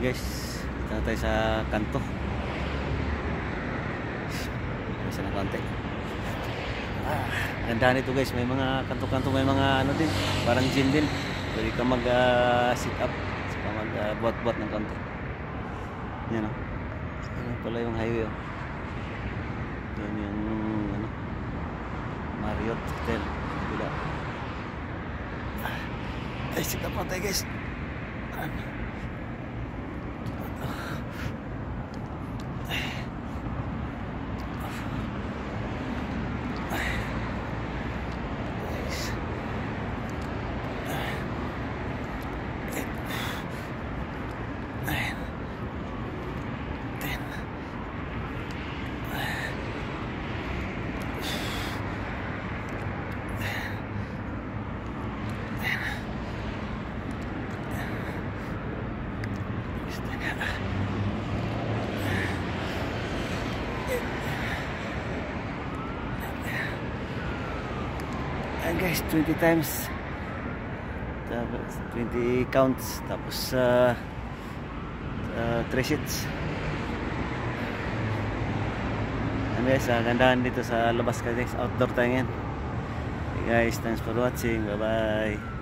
Guys, dito na tayo sa kanto. Isa na konti. Ganda nito guys, may mga kanto-kanto, may mga ano din, parang gym din. Pwede ka mag sit up, saka mag buat-buat ng konti. Yan o. Yan pala yung highway o. Yan yung ano, Marriott Hotel. Bila. Ay, sit up na tayo guys. Ayan guys, 20 times, tapos 20 counts, tapos 3 sheets. Ayan guys, gandahan dito sa labas ka guys, outdoor tayo yan. Okay guys, thanks for watching, bye bye.